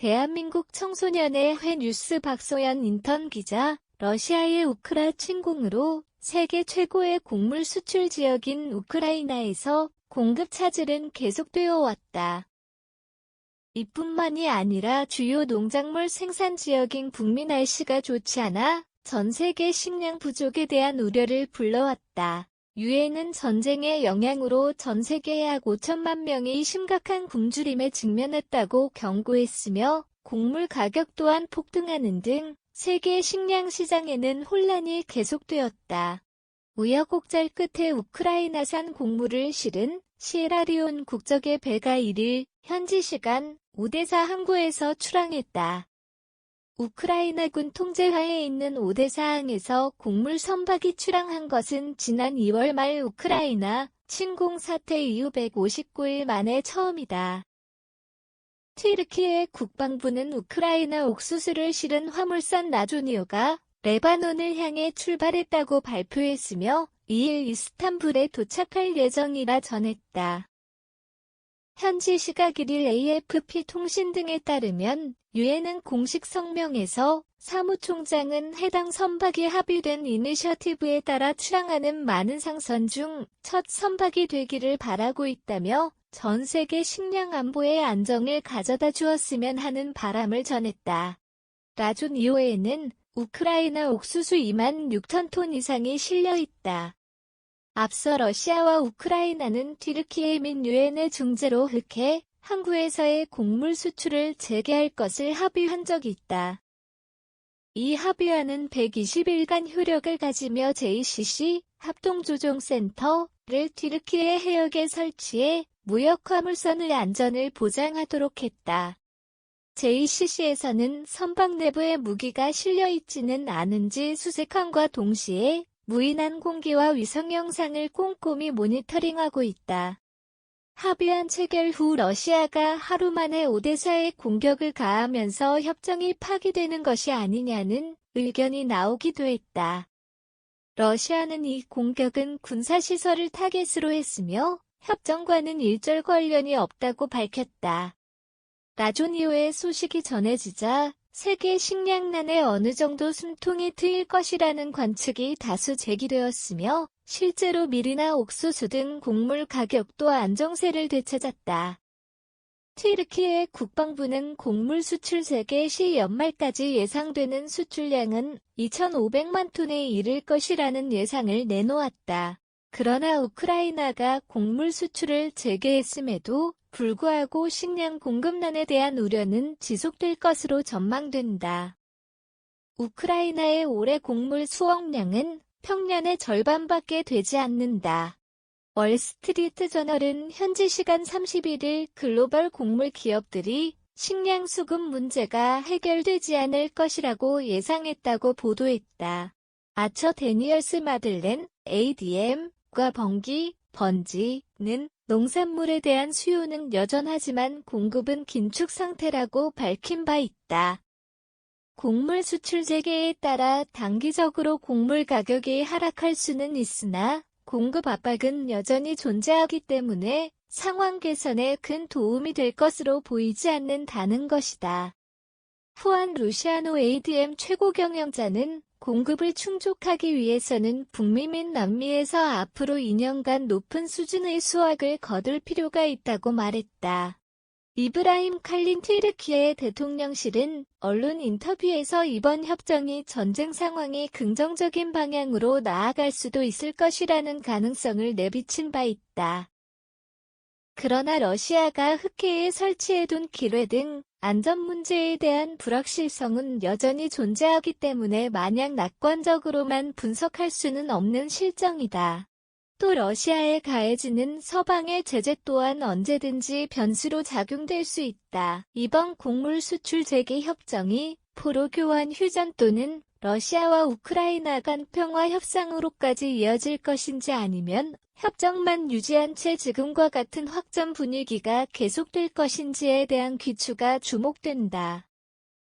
대한민국 청소년의 회 뉴스 박소연 인턴 기자, 러시아의 우크라 침공으로 세계 최고의 곡물 수출 지역인 우크라이나에서 공급 차질은 계속되어 왔다. 이뿐만이 아니라 주요 농작물 생산 지역인 북미 날씨가 좋지 않아 전 세계 식량 부족에 대한 우려를 불러왔다. 유엔은 전쟁의 영향으로 전 세계 약 5천만 명이 심각한 굶주림에 직면했다고 경고했으며 곡물 가격 또한 폭등하는 등 세계 식량 시장에는 혼란이 계속되었다. 우여곡절 끝에 우크라이나산 곡물을 실은 시에라리온 국적의 배가 1일 현지 시간 오데사 항구에서 출항했다. 우크라이나군 통제하에 있는 오데사항에서 곡물 선박이 출항한 것은 지난 2월 말 우크라이나 침공 사태 이후 159일 만에 처음이다. 튀르키예 국방부는 우크라이나 옥수수를 실은 화물선 라조니오가 레바논을 향해 출발했다고 발표했으며 2일 이스탄불에 도착할 예정이라 전했다. 현지 시각 1일 AFP 통신 등에 따르면 유엔은 공식 성명에서 사무총장은 해당 선박이 합의된 이니셔티브에 따라 출항하는 많은 상선 중 첫 선박이 되기를 바라고 있다며 전 세계 식량 안보의 안정을 가져다 주었으면 하는 바람을 전했다. 라조니오에는 우크라이나 옥수수 2만 6천 톤 이상이 실려 있다. 앞서 러시아와 우크라이나는 튀르키예 및 유엔의 중재로 흑해 항구에서의 곡물 수출을 재개할 것을 합의한 적이 있다. 이 합의안은 120일간 효력을 가지며 JCC 합동조종센터를 튀르키예 해역에 설치해 무역 화물선의 안전을 보장하도록 했다. JCC에서는 선박 내부에 무기가 실려 있지는 않은지 수색함과 동시에 무인한 공기와 위성 영상을 꼼꼼히 모니터링하고 있다. 합의안 체결 후 러시아가 하루 만에 오데사에 공격을 가하면서 협정이 파기되는 것이 아니냐는 의견이 나오기도 했다. 러시아는 이 공격은 군사시설을 타겟으로 했으며 협정과는 일절 관련이 없다고 밝혔다. 라조니오의 소식이 전해지자 세계 식량난에 어느 정도 숨통이 트일 것이라는 관측이 다수 제기되었으며 실제로 밀이나 옥수수 등 곡물 가격도 안정세를 되찾았다. 튀르키예 국방부는 곡물 수출 재개 시 연말까지 예상되는 수출량은 2,500만 톤에 이를 것이라는 예상을 내놓았다. 그러나 우크라이나가 곡물 수출을 재개했음에도 불구하고 식량 공급난에 대한 우려는 지속될 것으로 전망된다. 우크라이나의 올해 곡물 수확량은 평년의 절반밖에 되지 않는다. 월스트리트저널은 현지 시간 31일 글로벌 곡물 기업들이 식량 수급 문제가 해결되지 않을 것이라고 예상했다고 보도했다. 아처 데니얼스 마들렌, ADM과 번지는 농산물에 대한 수요는 여전하지만 공급은 긴축 상태라고 밝힌 바 있다. 곡물 수출 재개에 따라 단기적으로 곡물 가격이 하락할 수는 있으나 공급 압박은 여전히 존재하기 때문에 상황 개선에 큰 도움이 될 것으로 보이지 않는다는 것이다. 후안 루시아노 ADM 최고 경영자는 공급을 충족하기 위해서는 북미 및 남미에서 앞으로 2년간 높은 수준의 수확을 거둘 필요가 있다고 말했다. 이브라임 칼린 튀르키예 대통령실은 언론 인터뷰에서 이번 협정이 전쟁 상황이 긍정적인 방향으로 나아갈 수도 있을 것이라는 가능성을 내비친 바 있다. 그러나 러시아가 흑해에 설치해둔 기뢰 등 안전 문제에 대한 불확실성은 여전히 존재하기 때문에 마냥 낙관적으로만 분석할 수는 없는 실정이다. 또 러시아에 가해지는 서방의 제재 또한 언제든지 변수로 작용될 수 있다. 이번 곡물 수출 재개 협정이 포로 교환 휴전 또는 러시아와 우크라이나 간 평화 협상으로까지 이어질 것인지 아니면 협정만 유지한 채 지금과 같은 확전 분위기가 계속될 것인지에 대한 귀추가 주목된다.